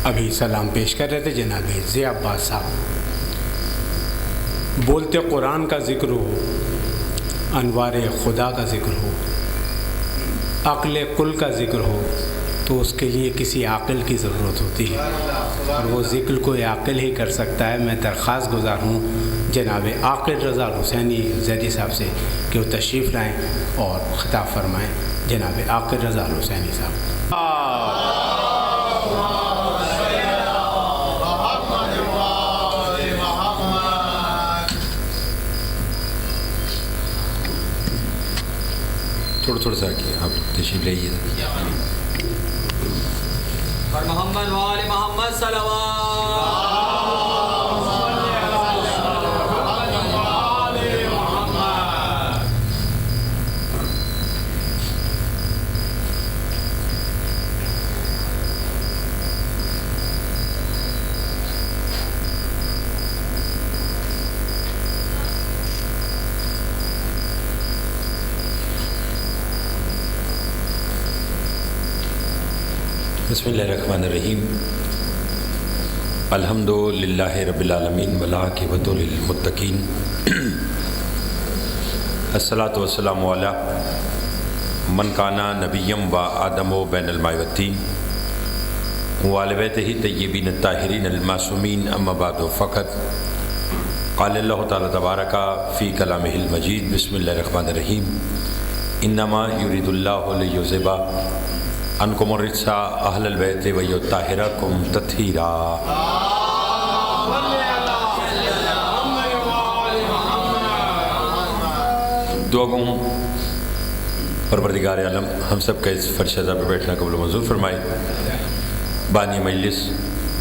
ابھی سلام پیش کر رہے تھے جناب ضیاء عباس صاحب. بولتے قرآن کا ذکر ہو، انوار خدا کا ذکر ہو، عقل کل کا ذکر ہو، تو اس کے لیے کسی عاقل کی ضرورت ہوتی ہے، اور وہ ذکر کوئی عاقل ہی کر سکتا ہے. میں درخواست گزار ہوں جناب عاقل رضا حسینی زیدی صاحب سے کہ وہ تشریف لائیں اور خطاب فرمائیں. جناب عاقل رضا حسینی صاحب. تھوڑا سا کیا آپ تشریف لائیے. اور محمد وآل محمد صلوات. بسم اللہ الرحمن الرحیم. الحمد للہ رب العالمین والعاقبۃ للمتقین. الصلاۃ والسلام علی من کان نبیم و آدم و بین الماء والطین وآل بیتہ طیبین الطاہرین المعصومین. اما بعد فقط قال اللہ تعالی تبارک فی کلامہ المجید. بسم اللہ الرحمن الرحیم. انما یرید اللہ لیذھب عنکم الرجس اہل البیت ویطہرکم تطہیرا. دعا گوں پروردگار عالم ہم سب کا اس فرشہ پہ بیٹھنا قبول و منظور فرمائے. بانی مجلس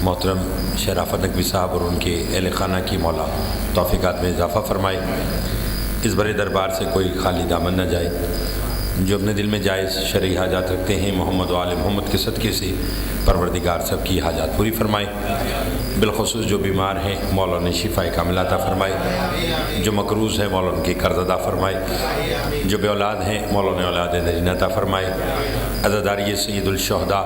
محترم شرافت نقوی صاحب اور ان کے اہل خانہ کی مولا توفیقات میں اضافہ فرمائے. اس بڑے دربار سے کوئی خالی دامن نہ جائے. جو اپنے دل میں جائز شرعی حاجات رکھتے ہیں محمد و آل محمد کے صدقے سے پروردگار سب کی حاجات پوری فرمائے. بالخصوص جو بیمار ہیں مولا نے شفا کاملہ عطا فرمائے. جو مقروض ہیں مولا ان کی قرض ادا فرمائے. جو بے اولاد ہیں مولا نے اولاد نجینہ عطا فرمائے. عزاداری سید الشہداء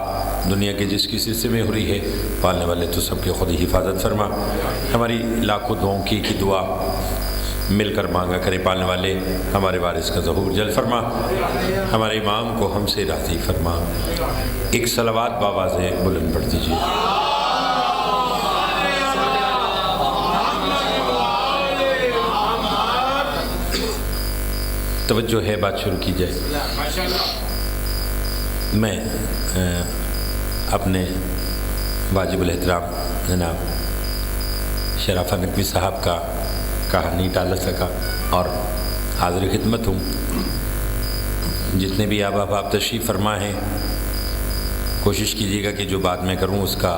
دنیا کے جس کسی حصے میں ہو رہی ہے پالنے والے تو سب کے خود ہی حفاظت فرما. ہماری لاکھوں دعاؤں کی دعا مل کر مانگا کرے پالنے والے. ہمارے وارث کا ظہور جل فرما. ہمارے امام کو ہم سے راضی فرما. ایک صلوات بآواز بلند پڑھ دیجیے. توجہ ہے بات شروع کی جائے. میں اپنے واجب الاحترام جناب شرافت نقوی صاحب کا کہا نہیں ٹال سکا اور حاضر خدمت ہوں. جتنے بھی آپ تشریف فرما ہیں کوشش کیجیے گا کہ جو بات میں کروں اس کا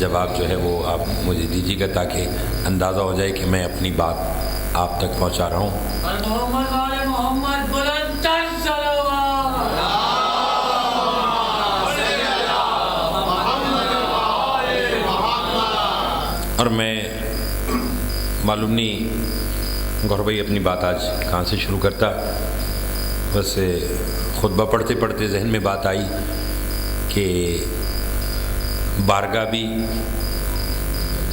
جواب جو ہے وہ آپ مجھے دیجیے گا تاکہ اندازہ ہو جائے کہ میں اپنی بات آپ تک پہنچا رہا ہوں. محمد وآل محمد بلند تر صلوات. اور میں معلوم نہیں گور بھائی اپنی بات آج کہاں سے شروع کرتا. بس خطبہ پڑھتے پڑھتے ذہن میں بات آئی کہ بارگاہ بھی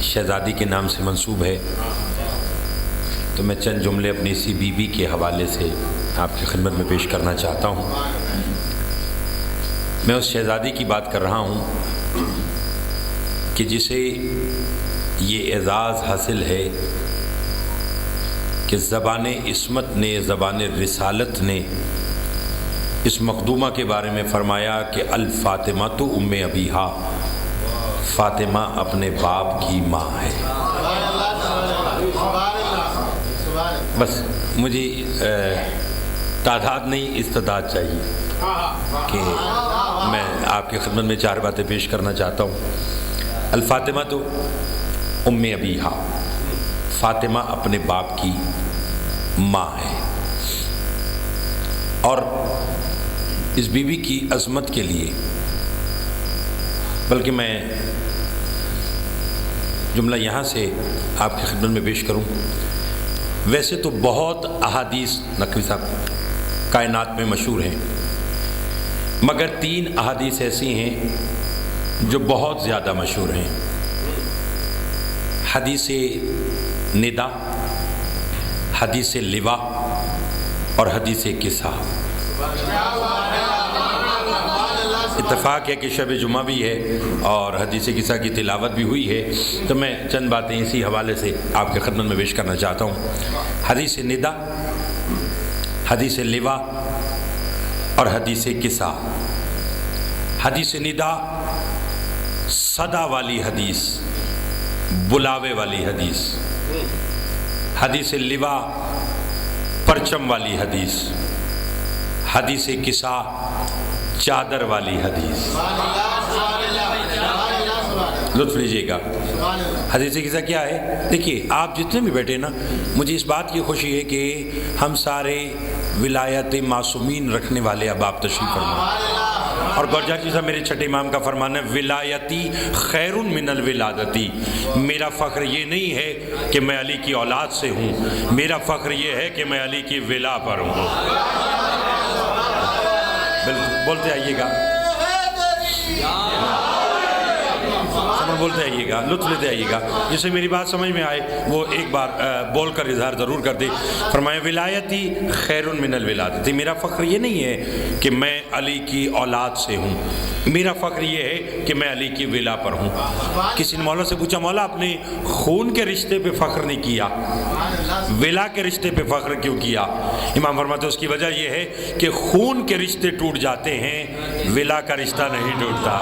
شہزادی کے نام سے منسوب ہے. تو میں چند جملے اپنی اسی بی بی کے حوالے سے آپ کی خدمت میں پیش کرنا چاہتا ہوں. میں اس شہزادی کی بات کر رہا ہوں کہ جسے یہ اعزاز حاصل ہے کہ زبان عصمت نے زبان رسالت نے اس مخدومہ کے بارے میں فرمایا کہ الفاطمہ تو ام ابیہا، فاطمہ اپنے باپ کی ماں ہے. بس مجھے تعداد نہیں استطاعت چاہیے کہ میں آپ کی خدمت میں چار باتیں پیش کرنا چاہتا ہوں. الفاطمہ تو ام ابیہا، فاطمہ اپنے باپ کی ماں ہے. اور اس بی بی کی عظمت کے لیے بلکہ میں جملہ یہاں سے آپ کی خدمت میں پیش کروں. ویسے تو بہت احادیث نقوی صاحب کائنات میں مشہور ہیں، مگر 3 احادیث ایسی ہیں جو بہت زیادہ مشہور ہیں، حدیث ندا، حدیث لوا اور حدیث کسا۔ اتفاق ہے کہ شب جمعہ بھی ہے اور حدیث کسا کی تلاوت بھی ہوئی ہے، تو میں چند باتیں اسی حوالے سے آپ کے خدمت میں پیش کرنا چاہتا ہوں۔ حدیث ندا، حدیث لوا اور حدیث کسا۔ حدیث ندا صدا والی حدیث، بلاوے والی حدیث۔ حدیث لوا پرچم والی حدیث۔ حدیث کسا چادر والی حدیث۔ لطف لیجیے گا۔ حدیث کسا کیا ہے؟ دیکھیے آپ جتنے بھی بیٹھے نا، مجھے اس بات کی خوشی ہے کہ ہم سارے ولایت معصومین رکھنے والے اب آپ تشریف فرما، اور گورجاچی صاحب میرے چھٹے امام کا فرمان ہے ولایتی خیر من الولادتی۔ میرا فخر یہ نہیں ہے کہ میں علی کی اولاد سے ہوں، میرا فخر یہ ہے کہ میں علی کی ولا پر ہوں۔ بولتے آئیے گا، بولتے آئیے گا، لطف لیتے آئیے گا، جسے میری بات سمجھ میں آئے وہ ایک بار بول کر اظہار ضرور کر دے۔ فرمایا ولایتی خیر من الولادتی، میرا فخر یہ نہیں ہے کہ میں علی کی اولاد سے ہوں، میرا فخر یہ ہے کہ میں علی کی ولا پر ہوں۔ کسی نے مولا سے پوچھا، مولا آپ نے خون کے رشتے پہ فخر نہیں کیا، ولا کے رشتے پہ فخر کیوں کیا؟ امام فرماتے اس کی وجہ یہ ہے کہ خون کے رشتے ٹوٹ جاتے ہیں، ولا کا رشتہ نہیں ٹوٹتا۔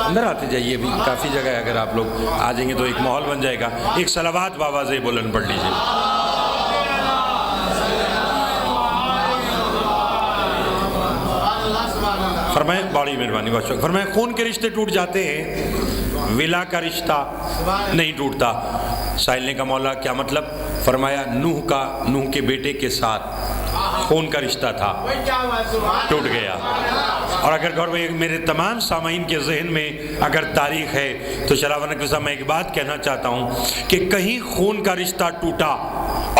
اندر آتے جائیے، بھی کافی جگہ ہے، اگر آپ لوگ آ جائیں گے تو ایک ماحول بن جائے گا۔ ایک صلوات بآواز بلند پڑھ لیجیے۔ فرمائے بڑی مہربانی، بہت شکریہ۔ فرمائے خون کے رشتے ٹوٹ جاتے ہیں، ولا کا رشتہ نہیں ٹوٹتا۔ سائل نے کہا مولا کیا مطلب؟ فرمایا نوح کے بیٹے کے ساتھ خون کا رشتہ تھا، ٹوٹ گیا۔ اور اگر گھر میں میرے تمام سامعین کے ذہن میں اگر تاریخ ہے تو شراونت کے ساتھ میں ایک بات کہنا چاہتا ہوں کہ کہیں خون کا رشتہ ٹوٹا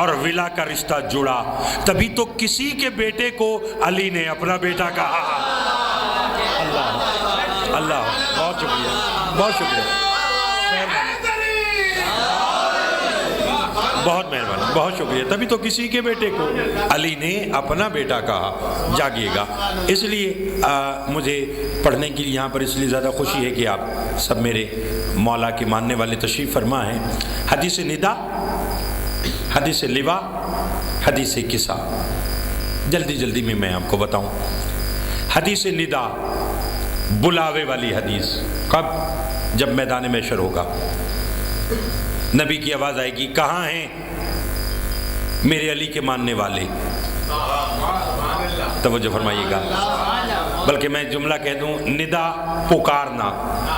اور ولا کا رشتہ جڑا، تبھی تو کسی کے بیٹے کو علی نے اپنا بیٹا کہا۔ اللہ اللہ، بہت شکریہ، بہت شکریہ، بہت مہربانی، بہت شکریہ۔ تبھی تو کسی کے بیٹے کو علی نے اپنا بیٹا کہا۔ جاگیے گا۔ اس لیے مجھے پڑھنے کی یہاں پر اس لیے زیادہ خوشی ہے کہ آپ سب میرے مولا کے ماننے والے تشریف فرما ہیں۔ حدیث ندا، حدیث لوا، حدیث کسا، جلدی جلدی میں آپ کو بتاؤں۔ حدیث ندا بلاوے والی حدیث، کب؟ جب میدان محشر ہوگا، نبی کی آواز آئے گی، کہاں ہیں میرے علی کے ماننے والے؟ توجہ فرمائیے گا۔ بلکہ میں جملہ کہہ دوں، ندا پکارنا،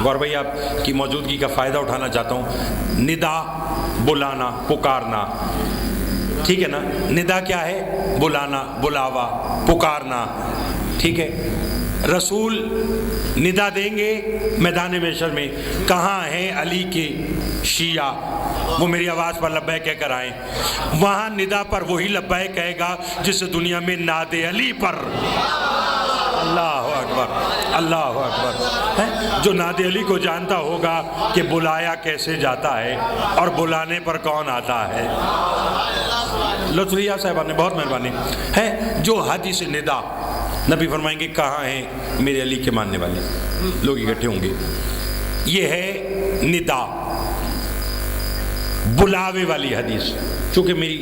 غور بھائی آپ کی موجودگی کا فائدہ اٹھانا چاہتا ہوں۔ ندا بلانا، پکارنا، ٹھیک ہے نا؟ ندا کیا ہے؟ بلانا، بلاوا، پکارنا، ٹھیک ہے؟ رسول ندا دیں گے میدان محشر میں، کہاں ہیں علی کے شیعہ؟ وہ میری آواز پر لبیک کہہ کر آئیں۔ وہاں ندا پر وہی لبیک کہے گا جس دنیا میں ناد علی پر، اللہ اکبر، اللہ اکبر، جو ناد علی کو جانتا ہوگا کہ بلایا کیسے جاتا ہے اور بلانے پر کون آتا ہے۔ لطفیہ صاحبہ نے بہت مہربانی ہے۔ جو حدیث ندا، نبی فرمائیں گے کہاں ہیں میرے علی کے ماننے والے، لوگ اکٹھے ہوں گے، یہ ہے ندا بلاوے والی حدیث۔ چونکہ میری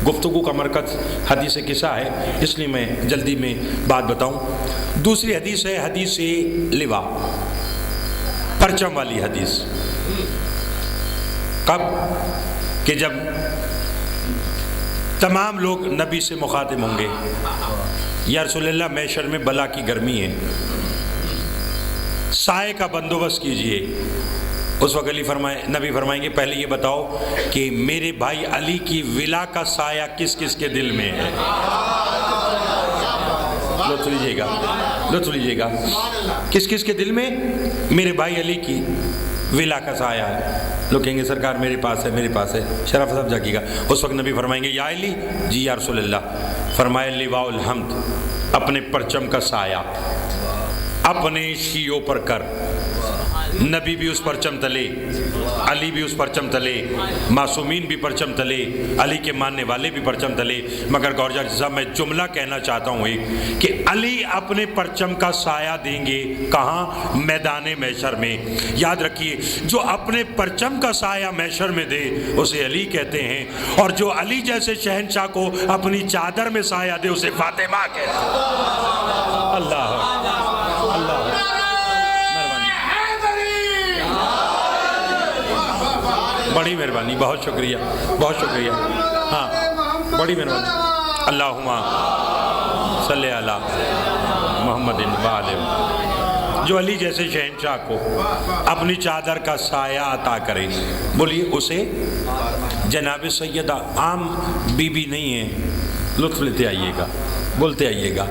گفتگو کا مرکز حدیث کسا ہے، اس لیے میں جلدی میں بات بتاؤں۔ دوسری حدیث ہے حدیث لوا، پرچم والی حدیث۔ کب؟ کہ جب تمام لوگ نبی سے مخاطب ہوں گے، یا رسول اللہ محشر میں بلا کی گرمی ہے، سائے کا بندوبست کیجئے۔ اس وقت نبی فرمائیں گے پہلے یہ بتاؤ کہ میرے بھائی علی کی ولا کا سایہ کس کس کے دل میں ہے؟ لطف لیجیے گا، لطف لیجیے گا، کس کس کے دل میں میرے بھائی علی کی ولا کا سایہ ہے؟ لوگ کہیں گے سرکار میرے پاس ہے، میرے پاس ہے۔ شرف صاحب جاگیے گا۔ اس وقت نبی فرمائیں گے یا علی؟ جی یا رسول اللہ۔ فرمائے لواء الحمد، اپنے پرچم کا سایہ، اپنے شیعوں پر کر، نبی بھی اس پرچم تلے، علی بھی اس پرچم تلے، معصومین بھی پرچم تلے، علی کے ماننے والے بھی پرچم تلے، مگر گورجا صاحب میں جملہ کہنا چاہتا ہوں ایک کہ علی اپنے پرچم کا سایہ دیں گے کہاں؟ میدان محشر میں۔ یاد رکھیے جو اپنے پرچم کا سایہ محشر میں دے اسے علی کہتے ہیں، اور جو علی جیسے شہنشاہ کو اپنی چادر میں سایہ دے اسے فاطمہ کہتے ہیں۔ اللہ بڑی مہربانی، بہت شکریہ، بہت شکریہ، ہاں بڑی مہربانی۔ اللہم صلی علی محمد وآلہ۔ جو علی جیسے شہنشاہ کو اپنی چادر کا سایہ عطا کرے، بولیے اسے جناب سیدہ عام بی بی نہیں ہے، لطف لیتے آئیے گا، بولتے آئیے گا۔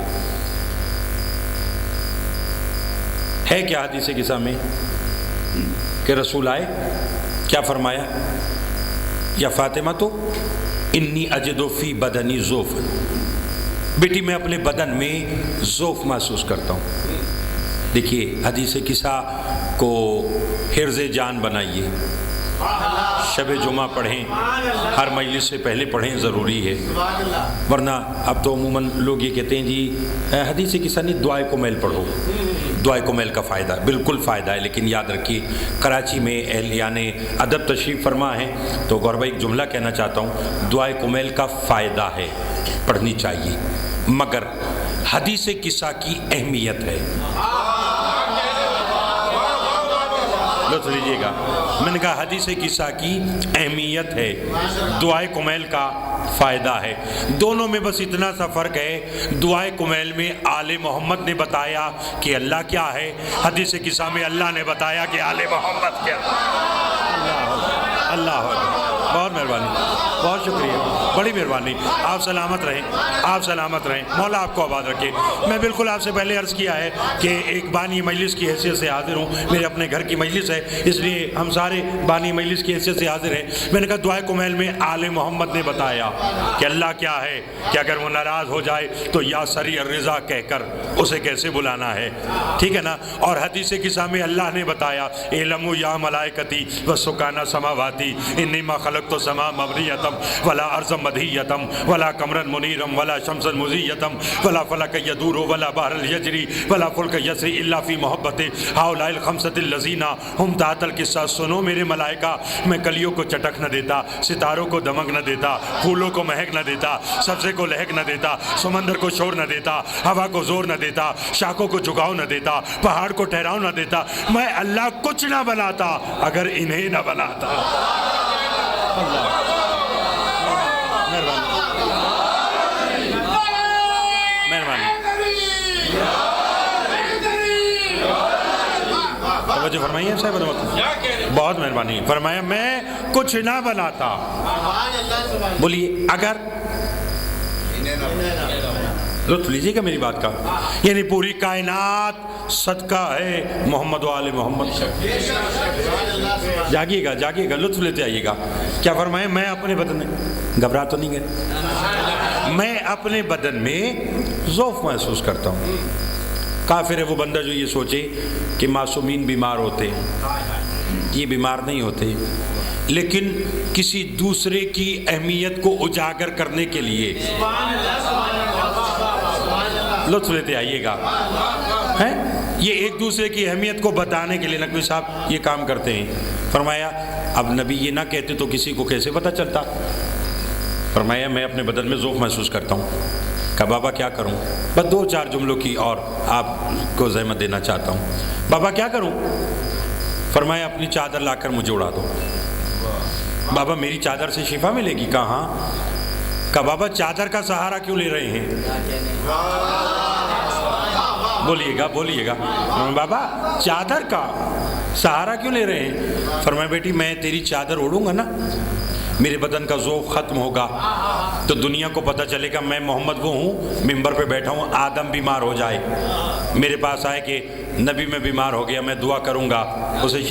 ہے کیا حدیث قصہ میں کہ رسول آئے، کیا فرمایا؟ یا فاطمہ تو انی اجدو فی بدنی ذوف، بیٹی میں اپنے بدن میں ذوف محسوس کرتا ہوں۔ دیکھیے حدیث قصہ کو حرز جان بنائیے، شب جمعہ پڑھیں، ہر مجلس سے پہلے پڑھیں، ضروری ہے، ورنہ اب تو عموماً لوگ یہ کہتے ہیں جی حدیث قصہ نہیں، دعائے کمیل پڑھو۔ دعائے کمیل کا فائدہ بالکل فائدہ ہے، لیکن یاد رکھیے کراچی میں اہلیان ادب تشریف فرما ہے تو غور بھائی ایک جملہ کہنا چاہتا ہوں، دعائے کمیل کا فائدہ ہے، پڑھنی چاہیے، مگر حدیث قصہ کی اہمیت ہے۔ لطف لیجیے گا، میں نے کہا حدیث قصہ کی اہمیت ہے، دعائے کمیل کا فائدہ ہے۔ دونوں میں بس اتنا سا فرق ہے، دعائے کمیل میں آل محمد نے بتایا کہ اللہ کیا ہے، حدیث قصہ میں اللہ نے بتایا کہ آل محمد کیا ہے۔ اللہ بہت مہربانی، بہت شکریہ، بڑی مہربانی۔ آپ سلامت رہیں، آپ سلامت رہیں، مولا آپ کو آباد رکھے۔ میں بالکل آپ سے پہلے عرض کیا ہے کہ ایک بانی مجلس کی حیثیت سے حاضر ہوں، میرے اپنے گھر کی مجلس ہے، اس لیے ہم سارے بانی مجلس کی حیثیت سے حاضر ہیں۔ میں نے کہا دعائے کمیل میں آل محمد نے بتایا کہ اللہ کیا ہے، کہ اگر وہ ناراض ہو جائے تو یا سری الرضا کہہ کر اسے کیسے بلانا ہے، ٹھیک ہے نا؟ اور حدیث قصہ میں اللہ نے بتایا اعلموا یا ملائکتی وسکانہ سماواتی انی ما خلقت السماء مبنیتم ولا ارض مدھیتم ولا قمرا منیرم ولا شمسا مضیتم ولا فلک یدور ولا بحر یجری ولا فلک یسری الا فی محبت ہؤلاء الخمسۃ الذین ہم تحت القصہ۔ سنو میرے ملائکہ، میں کلیوں کو چٹک نہ دیتا، ستاروں کو دمک نہ دیتا، پھولوں کو مہک نہ دیتا، سبزے کو لہک نہ دیتا، سمندر کو شور نہ دیتا، ہوا کو زور نہ دیتا، شاخوں کو جھکاؤ نہ دیتا، پہاڑ کو ٹھہراؤ نہ دیتا، میں اللہ کچھ نہ بناتا اگر انہیں نہ بناتا۔ توجہ فرمائیے صاحب، بہت مہربانی، فرمایا میں کچھ نہ بناتا، بولیے اگر، لطف لیجیے گا میری بات کا، یعنی پوری کائنات صدقہ ہے محمد و آل محمد۔ جاگیے گا، جاگیے گا، لطف لیتے آئیے گا۔ کیا فرمایا؟ میں اپنے بدن میں، گھبرا تو نہیں گئے، میں اپنے بدن میں ذوف محسوس کرتا ہوں۔ کافر ہے وہ بندہ جو یہ سوچے کہ معصومین بیمار ہوتے ہیں، یہ بیمار نہیں ہوتے، لیکن کسی دوسرے کی اہمیت کو اجاگر کرنے کے لیے، لطف لیتے آئیے گا، یہ ایک دوسرے کی اہمیت کو بتانے کے لیے نقوی صاحب یہ کام کرتے ہیں۔ فرمایا اب نبی یہ نہ کہتے تو کسی کو کیسے پتہ چلتا؟ فرمایا میں اپنے بدن میں ذوق محسوس کرتا ہوں۔ کہا بابا کیا کروں؟ بس دو چار جملوں کی اور آپ کو زحمت دینا چاہتا ہوں۔ بابا کیا کروں؟ فرمایا اپنی چادر لا کر مجھے اڑا دو۔ بابا میری چادر سے شفا ملے گی؟ کہاں؟ کہا بابا چادر کا سہارا کیوں لے رہے ہیں؟ بولیے گا، بولیے گا، بابا چادر کا سہارا کیوں لے رہے ہیں؟ فرمایا بیٹی میں تیری چادر اڑوں گا نا، میرے بدن کا ذوق ختم ہوگا تو دنیا کو پتہ چلے گا میں محمد وہ ہوں، ممبر پہ بیٹھا ہوں، آدم بیمار ہو جائے میرے پاس آئے کہ نبی میں بیمار ہو گیا، میں دعا کروں گا اسے